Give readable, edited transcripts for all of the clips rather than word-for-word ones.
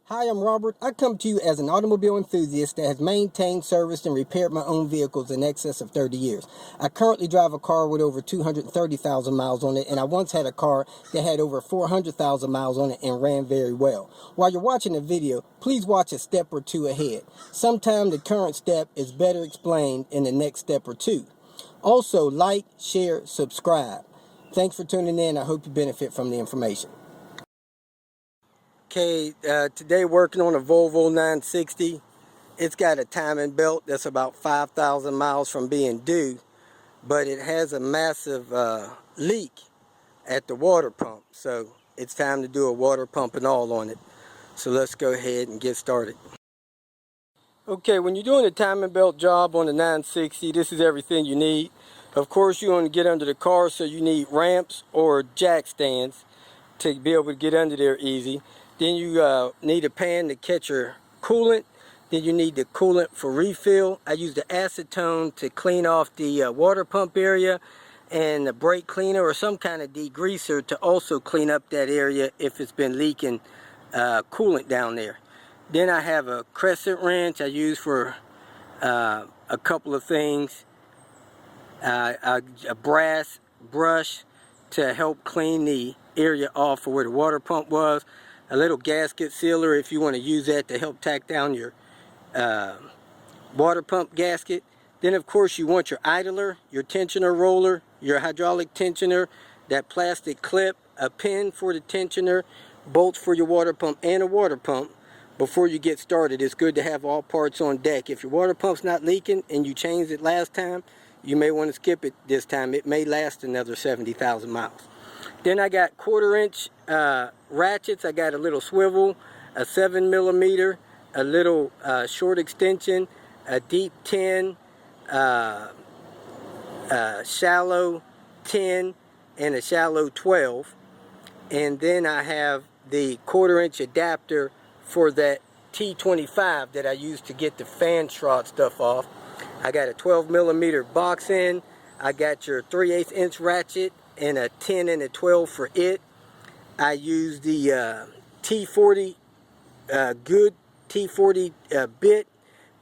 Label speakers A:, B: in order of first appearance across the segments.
A: Hi, I'm Robert. I come to you as an automobile enthusiast that has maintained, serviced, and repaired my own vehicles in excess of 30 years. I currently drive a car with over 230,000 miles on it, and I once had a car that had over 400,000 miles on it and ran very well. While you're watching the video, please watch a step or two ahead. Sometimes the current step is better explained in the next step or two. Also, like, share, subscribe. Thanks for tuning in. I hope you benefit from the information. Okay, today working on a Volvo 960. It's got a timing belt that's about 5,000 miles from being due, but it has a massive leak at the water pump. So it's time to do a water pump and all on it. So let's go ahead and get started. Okay, when you're doing a timing belt job on the 960, this is everything you need. Of course, you want to get under the car, so you need ramps or jack stands to be able to get under there easy. Then you need a pan to catch your coolant. Then you need the coolant for refill. I use the acetone to clean off the water pump area, and the brake cleaner or some kind of degreaser to also clean up that area if it's been leaking coolant down there. Then I have a crescent wrench I use for a couple of things. A brass brush to help clean the area off for where the water pump was. A little gasket sealer if you want to use that to help tack down your water pump gasket. Then of course you want your idler, your tensioner roller, your hydraulic tensioner, that plastic clip, a pin for the tensioner, bolts for your water pump and a water pump. Before you get started, it's good to have all parts on deck. If your water pump's not leaking and you changed it last time, you may want to skip it this time. It may last another 70,000 miles. Then I got 1/4-inch ratchets. I got a little swivel, a 7mm, a little short extension, a deep 10, shallow 10, and a shallow 12. And then I have the 1/4-inch adapter for that T25 that I use to get the fan shroud stuff off. I got a 12mm box end. I got your 3/8-inch ratchet and a 10 and a 12 for it. I use the T40 good T40 bit.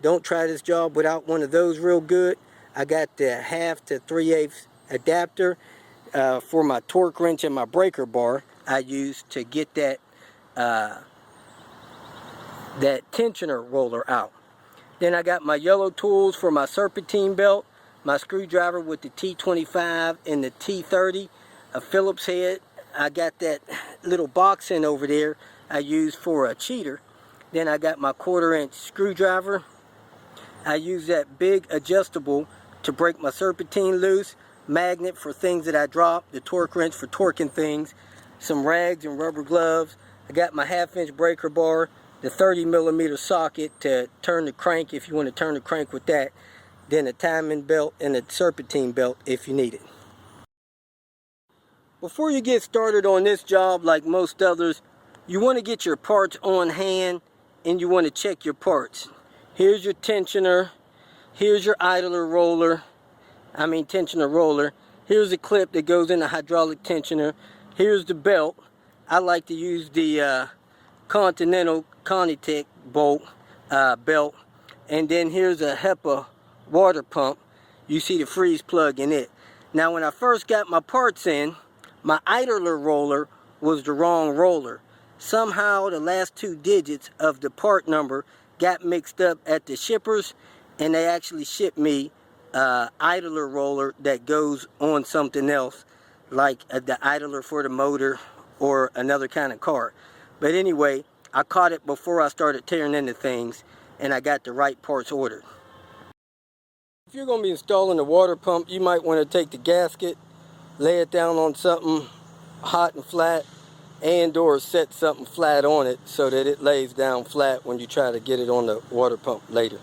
A: Don't try this job without one of those real good. I got the 1/2 to 3/8 adapter for my torque wrench and my breaker bar. I use to get that tensioner roller out. Then I got my yellow tools for my serpentine belt, my screwdriver with the T25 and the T30, a Phillips head. I got that little box in over there I use for a cheater. Then I got my 1/4-inch screwdriver. I use that big adjustable to break my serpentine loose, magnet for things that I drop, the torque wrench for torquing things, some rags and rubber gloves. I got my 1/2-inch breaker bar, the 30mm socket to turn the crank if you want to turn the crank with that, then a timing belt and a serpentine belt if you need it. Before you get started on this job, like most others, you want to get your parts on hand and you want to check your parts. Here's your tensioner, here's your idler roller, tensioner roller, here's the clip that goes in the hydraulic tensioner, here's the belt. I like to use the Continental Conitec belt, and then here's a HEPA water pump. You see the freeze plug in it. Now when I first got my parts in, my idler roller was the wrong roller. Somehow the last 2 digits of the part number got mixed up at the shippers, and they actually shipped me idler roller that goes on something else, like the idler for the motor or another kind of car. But anyway, I caught it before I started tearing into things, and I got the right parts ordered. If you're going to be installing a water pump, you might want to take the gasket, lay it down on something hot and flat, and or set something flat on it so that it lays down flat when you try to get it on the water pump later.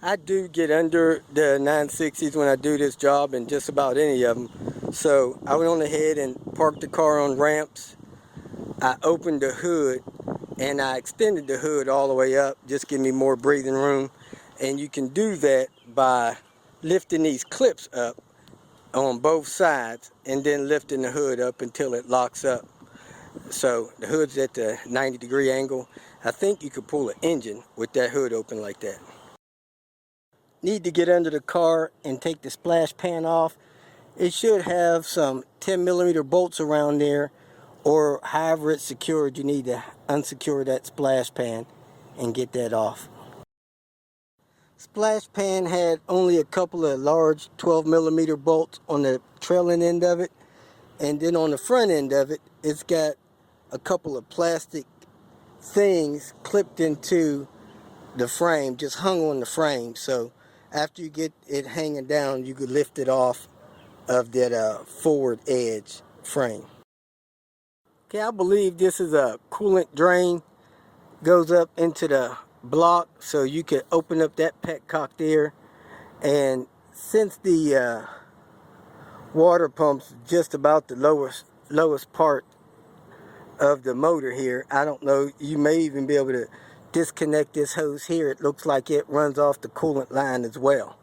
A: I do get under the 960s when I do this job, and just about any of them. So I went on ahead and parked the car on ramps. I opened the hood and I extended the hood all the way up, just give me more breathing room. And you can do that by lifting these clips up on both sides and then lifting the hood up until it locks up. So the hood's at the 90-degree angle. I think you could pull an engine with that hood open like that. Need to get under the car and take the splash pan off. It should have some 10mm bolts around there, or however it's secured, you need to unsecure that splash pan and get that off. Splash pan had only a couple of large 12mm bolts on the trailing end of it, and then on the front end of it, it's got a couple of plastic things clipped into the frame, just hung on the frame. So after you get it hanging down, you could lift it off of that forward edge frame. Okay, I believe this is a coolant drain. Goes up into the block, so you could open up that petcock there. And since the water pump's just about the lowest part of the motor here, I don't know, you may even be able to disconnect this hose here. It looks like it runs off the coolant line as well.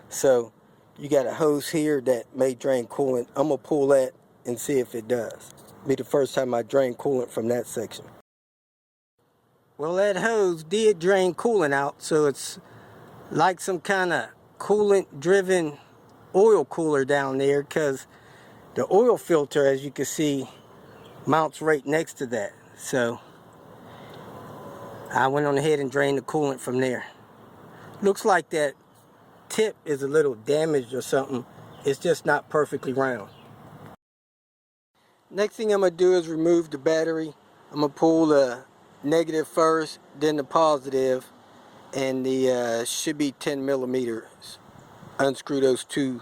A: So you got a hose here that may drain coolant. I'm gonna pull that and see if it does. Be the first time I drain coolant from that section. Well, that hose did drain coolant out, so it's like some kind of coolant driven oil cooler down there, because the oil filter, as you can see, mounts right next to that. So I went on ahead and drained the coolant from there. Looks like that tip is a little damaged or something. It's just not perfectly round. Next thing I'm going to do is remove the battery. I'm going to pull the negative first, then the positive, and the should be 10mm. Unscrew those two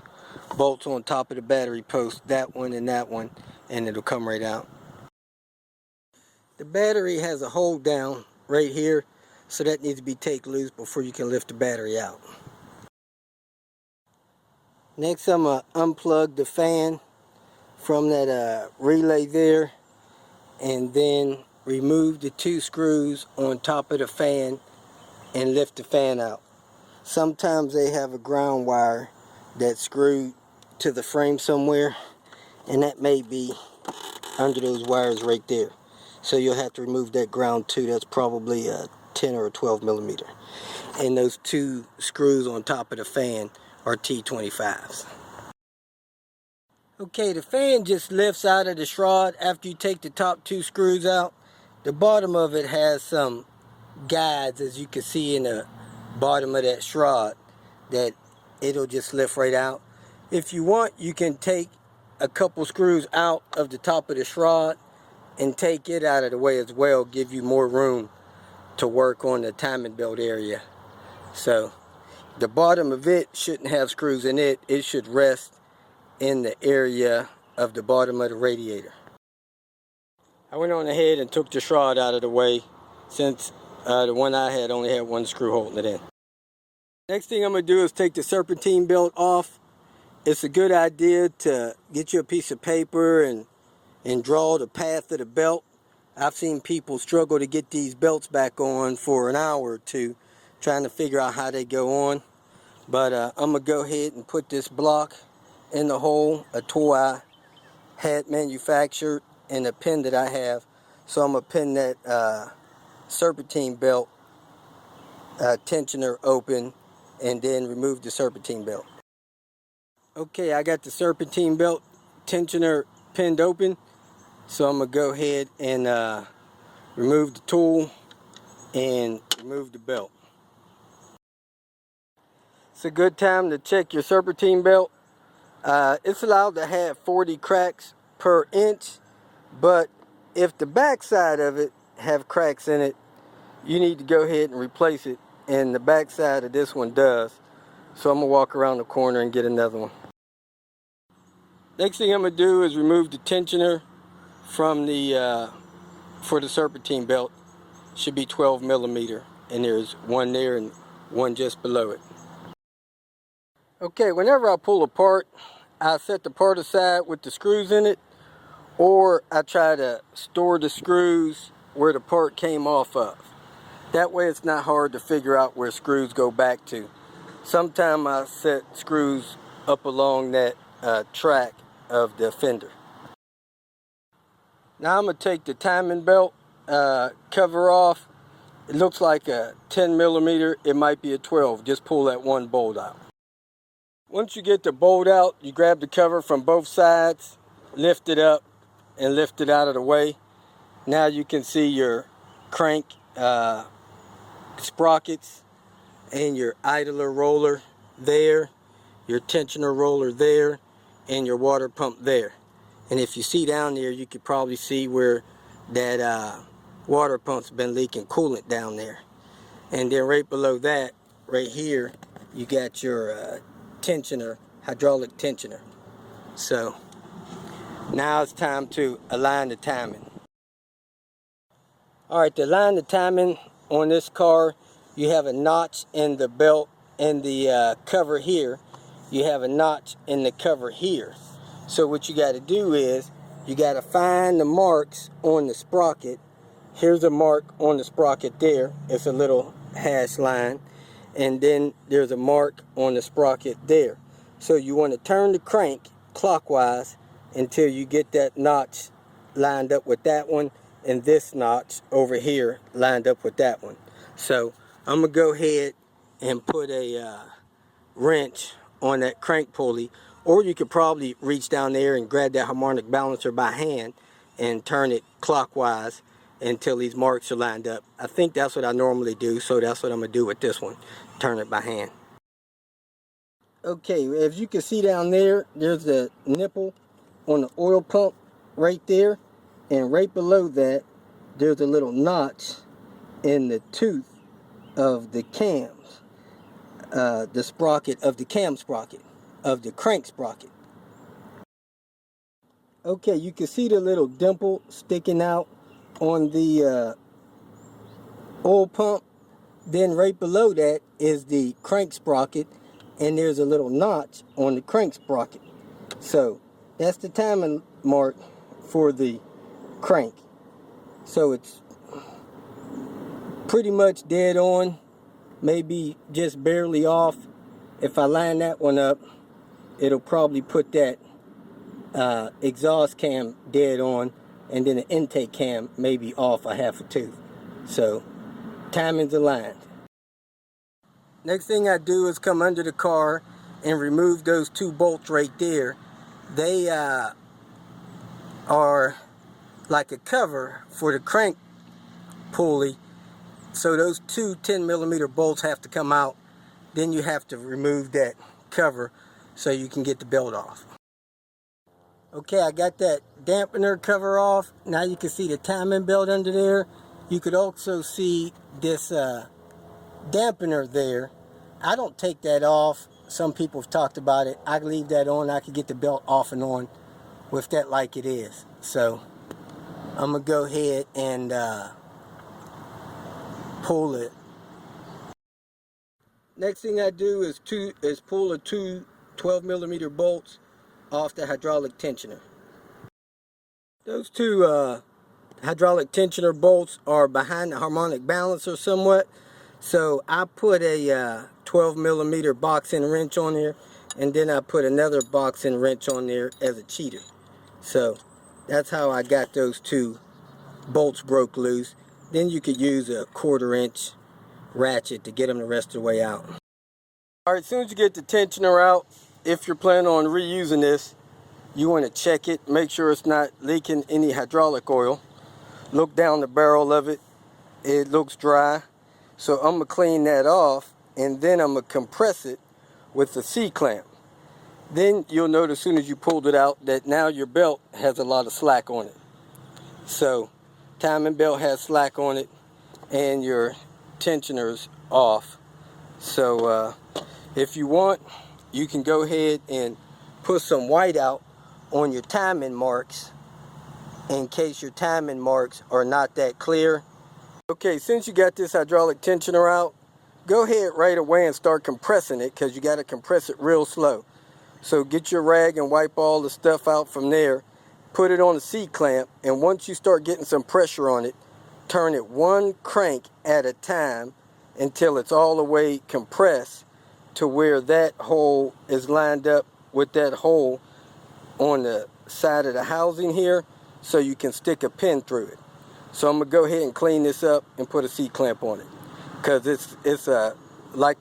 A: bolts on top of the battery post, that one, and it'll come right out. The battery has a hold down right here, so that needs to be taken loose before you can lift the battery out. Next, I'm going to unplug the fan from that relay there, and then remove the two screws on top of the fan and lift the fan out. Sometimes they have a ground wire that's screwed to the frame somewhere, and that may be under those wires right there. So you'll have to remove that ground too. That's probably a 10 or a 12mm. And those two screws on top of the fan are T25s. Okay, the fan just lifts out of the shroud after you take the top two screws out. The bottom of it has some guides, as you can see in the bottom of that shroud, that it'll just lift right out. If you want, you can take a couple screws out of the top of the shroud and take it out of the way as well, give you more room to work on the timing belt area. So the bottom of it shouldn't have screws in it. It should rest in the area of the bottom of the radiator. I went on ahead and took the shroud out of the way, since the one I had only had one screw holding it in. Next thing I'm going to do is take the serpentine belt off. It's a good idea to get you a piece of paper and draw the path of the belt. I've seen people struggle to get these belts back on for an hour or two, trying to figure out how they go on. But I'm going to go ahead and put this block in the hole, a tool I had manufactured, and a pin that I have. So I'm going to pin that serpentine belt tensioner open, and then remove the serpentine belt. Okay, I got the serpentine belt tensioner pinned open, so I'm going to go ahead and remove the tool and remove the belt. It's a good time to check your serpentine belt. It's allowed to have 40 cracks per inch, but if the back side of it have cracks in it, you need to go ahead and replace it, and the back side of this one does. So I'm going to walk around the corner and get another one. Next thing I'm going to do is remove the tensioner from the for the serpentine belt. Should be 12mm, and there's one there and one just below it. Okay, whenever I pull apart, I set the part aside with the screws in it, or I try to store the screws where the part came off of. That way it's not hard to figure out where screws go back to. Sometimes I set screws up along that track of the fender. Now I'm going to take the timing belt cover off. It looks like a 10 millimeter. It might be a 12. Just pull that one bolt out. Once you get the bolt out, you grab the cover from both sides, lift it up, and lift it out of the way. Now you can see your crank sprockets and your idler roller there, your tensioner roller there, and your water pump there. And if you see down there, you could probably see where that water pump's been leaking coolant down there. And then right below that, right here, you got your tensioner, hydraulic tensioner. So now it's time to align the timing. Alright, to align the timing on this car, you have a notch in the belt and the cover here. You have a notch in the cover here. So what you got to do is, you got to find the marks on the sprocket. Here's a mark on the sprocket there. It's a little hash line. And then there's a mark on the sprocket there. So you want to turn the crank clockwise until you get that notch lined up with that one, and this notch over here lined up with that one. So I'm going to go ahead and put a wrench on that crank pulley, or you could probably reach down there and grab that harmonic balancer by hand and turn it clockwise until these marks are lined up. I think that's what I normally do, so that's what I'm going to do with this one. Turn it by hand. Okay, as you can see down there, there's a nipple on the oil pump right there, and right below that there's a little notch in the tooth of the cams, the sprocket of the cam sprocket, of the crank sprocket. Okay, you can see the little dimple sticking out on the oil pump. Then right below that is the crank sprocket, and there's a little notch on the crank sprocket. So that's the timing mark for the crank. So it's pretty much dead on, maybe just barely off. If I line that one up, it'll probably put that exhaust cam dead on, and then the intake cam maybe off a half a tooth. So timing's aligned. Next thing I do is come under the car and remove those two bolts right there. They are like a cover for the crank pulley. So those two 10 millimeter bolts have to come out. Then you have to remove that cover so you can get the belt off. Okay, I got that dampener cover off. Now you can see the timing belt under there. You could also see this dampener there. I don't take that off. Some people have talked about it. I leave that on. I can get the belt off and on with that like it is. So I'm gonna go ahead and pull it. Next thing I do is pull the two 12 millimeter bolts off the hydraulic tensioner. Those two hydraulic tensioner bolts are behind the harmonic balancer somewhat. So I put a 12 millimeter box-in wrench on there, and then I put another box-in wrench on there as a cheater. So that's how I got those two bolts broke loose. Then you could use a 1/4 inch ratchet to get them the rest of the way out. Alright, as soon as you get the tensioner out, if you're planning on reusing this, you want to check it, make sure it's not leaking any hydraulic oil. Look down the barrel of it, it looks dry. So I'm going to clean that off, and then I'm going to compress it with the C-clamp. Then you'll notice as soon as you pulled it out that now your belt has a lot of slack on it. So timing belt has slack on it, and your tensioner's off. So if you want, you can go ahead and put some white out on your timing marks in case your timing marks are not that clear. Okay, since you got this hydraulic tensioner out, go ahead right away and start compressing it, because you got to compress it real slow. So get your rag and wipe all the stuff out from there, put it on the C-clamp, and once you start getting some pressure on it, turn it one crank at a time until it's all the way compressed to where that hole is lined up with that hole on the side of the housing here. so you can stick a pin through it. So I'm gonna go ahead and clean this up and put a C-clamp on it, because it's like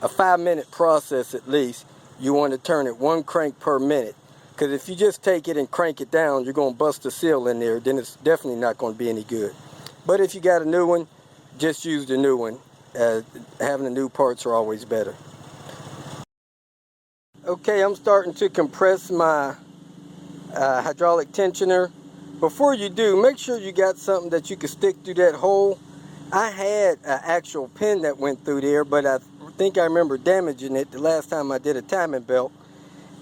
A: a 5-minute process at least. You want to turn it 1 crank per minute, because if you just take it and crank it down, you're going to bust the seal in there. Then it's definitely not going to be any good. But if you got a new one, just use the new one. Having the new parts are always better. Okay, I'm starting to compress my hydraulic tensioner. Before you do, make sure you got something that you can stick through that hole. I had an actual pin that went through there, but I think I remember damaging it the last time I did a timing belt.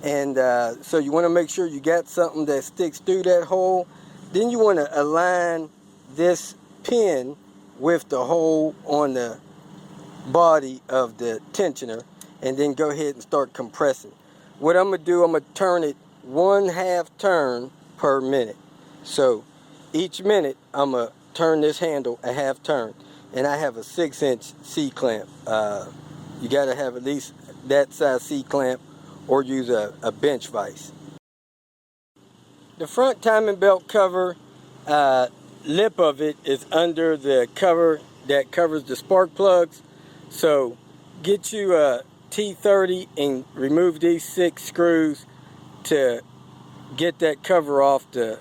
A: And so you want to make sure you got something that sticks through that hole. Then you want to align this pin with the hole on the body of the tensioner, and then go ahead and start compressing. What I'm going to do, I'm going to turn it 1/2 turn per minute. So each minute I'm going to turn this handle a 1/2 turn, and I have a 6-inch C-clamp. You got to have at least that size C-clamp, or use a bench vise. The front timing belt cover lip of it is under the cover that covers the spark plugs. So get you a T30 and remove these 6 screws to get that cover off the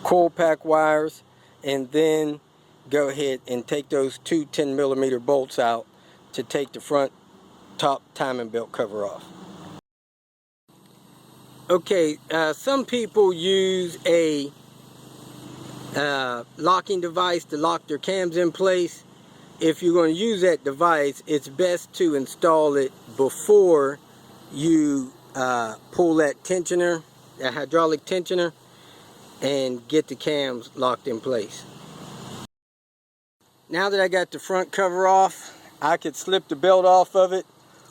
A: coil pack wires, and then go ahead and take those 2 10mm bolts out to take the front top timing belt cover off. Okay, some people use a locking device to lock their cams in place. If you're going to use that device, it's best to install it before you pull that tensioner, that hydraulic tensioner, and get the cams locked in place. Now that I got the front cover off, I could slip the belt off of it,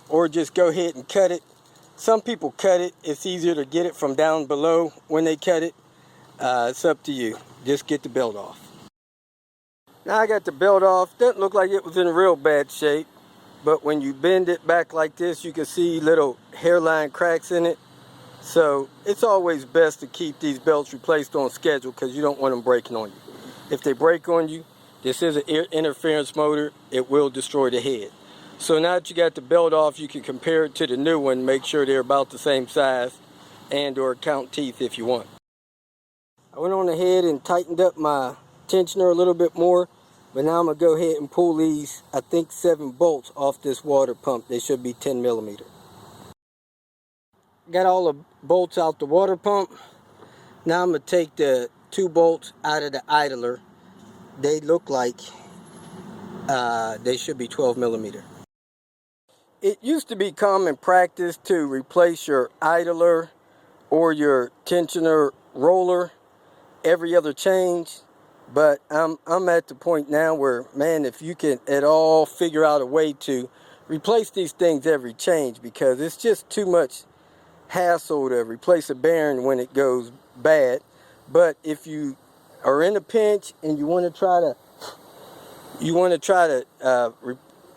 A: or just go ahead and cut it. Some people cut it. It's easier to get it from down below when they cut it. It's up to you. Just get the belt off. Now I got the belt off. Doesn't look like it was in real bad shape, but when you bend it back like this, you can see little hairline cracks in it. So it's always best to keep these belts replaced on schedule, because you don't want them breaking on you. If they break on you, this is an interference motor. It will destroy the head. So now that you got the belt off, you can compare it to the new one, make sure they're about the same size, and or count teeth if you want. I went on ahead and tightened up my tensioner a little bit more, but now I'm going to go ahead and pull these, I think 7 bolts off this water pump. They should be 10mm. Got all the bolts out the water pump. Now I'm going to take the 2 bolts out of the idler. They look like they should be 12mm. It used to be common practice to replace your idler or your tensioner roller every other change, but I'm at the point now where, man, if you can at all figure out a way to replace these things every change, because it's just too much hassle to replace a bearing when it goes bad. But if you are in a pinch and you want to try to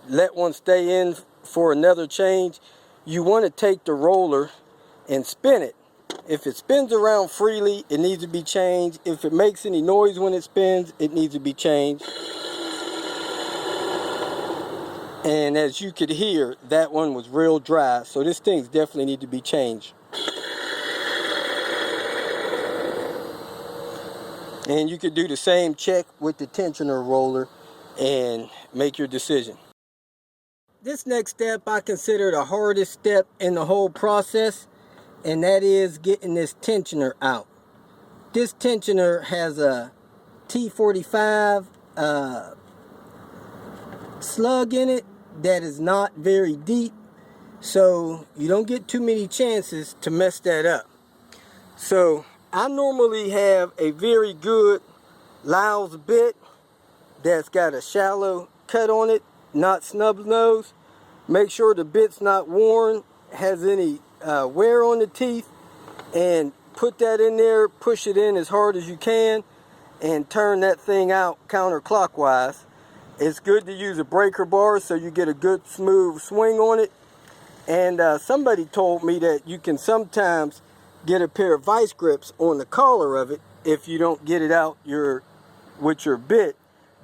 A: let one stay in for another change, you want to take the roller and spin it. If it spins around freely, it needs to be changed. If it makes any noise when it spins, it needs to be changed. And as you could hear, that one was real dry, so this thing's definitely need to be changed. And you could do the same check with the tensioner roller and make your decision. This next step I consider the hardest step in the whole process, and that is getting this tensioner out. This tensioner has a T45 slug in it that is not very deep, so you don't get too many chances to mess that up. So I normally have a very good Laos bit that's got a shallow cut on it, not snub nose. Make sure the bit's not worn, has any wear on the teeth, and put that in there, push it in as hard as you can, and turn that thing out counterclockwise. It's good to use a breaker bar so you get a good smooth swing on it. And somebody told me that you can sometimes get a pair of vice grips on the collar of it if you don't get it out with your bit.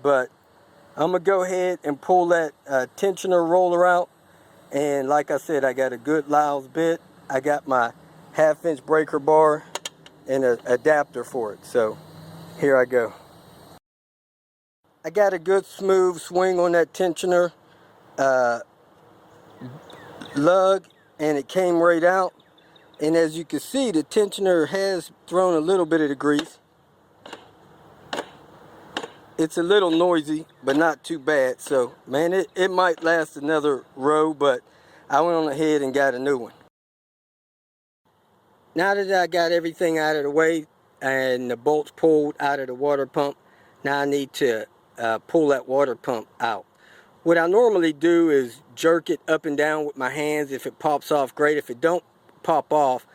A: But I'm gonna go ahead and pull that tensioner roller out, and like I said, I got a good Lyles bit. I got my 1/2-inch breaker bar and an adapter for it. So here I go. I got a good smooth swing on that tensioner lug, and it came right out. And as you can see, the tensioner has thrown a little bit of the grease. It's a little noisy, but not too bad. So, man, it might last another row, but I went on ahead and got a new one. Now that I got everything out of the way and the bolts pulled out of the water pump, now I need to pull that water pump out. What I normally do is jerk it up and down with my hands. If it pops off, great. If it don't pop off,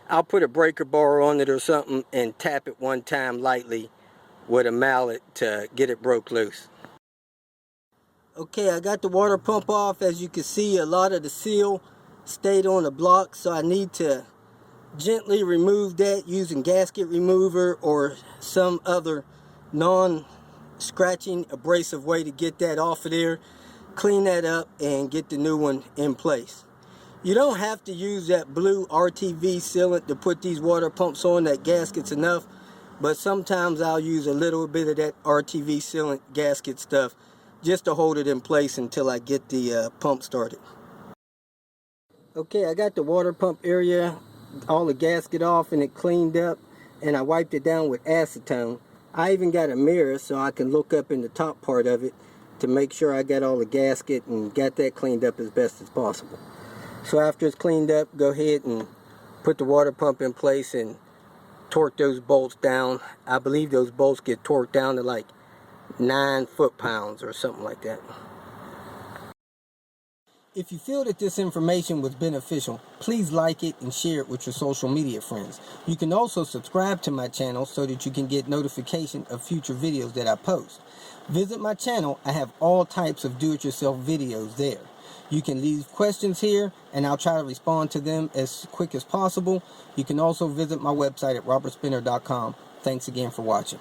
A: I'll put a breaker bar on it or something and tap it one time lightly with a mallet to get it broke loose. Okay, I got the water pump off. As you can see, a lot of the seal stayed on the block, so I need to gently remove that using gasket remover or some other non-scratching abrasive way to get that off of there, clean that up, and get the new one in place. You don't have to use that blue RTV sealant to put these water pumps on. That gasket's enough, but sometimes I'll use a little bit of that RTV sealant gasket stuff just to hold it in place until I get the pump started. Okay, I got the water pump area, all the gasket off, and it cleaned up, and I wiped it down with acetone. I even got a mirror so I can look up in the top part of it to make sure I got all the gasket and got that cleaned up as best as possible. So after it's cleaned up, go ahead and put the water pump in place and torque those bolts down. I believe those bolts get torqued down to like 9 foot-pounds or something like that. If you feel that this information was beneficial, please like it and share it with your social media friends. You can also subscribe to my channel so that you can get notification of future videos that I post. Visit my channel. I have all types of do-it-yourself videos there. You can leave questions here and I'll try to respond to them as quick as possible. You can also visit my website at robertspinner.com. Thanks again for watching.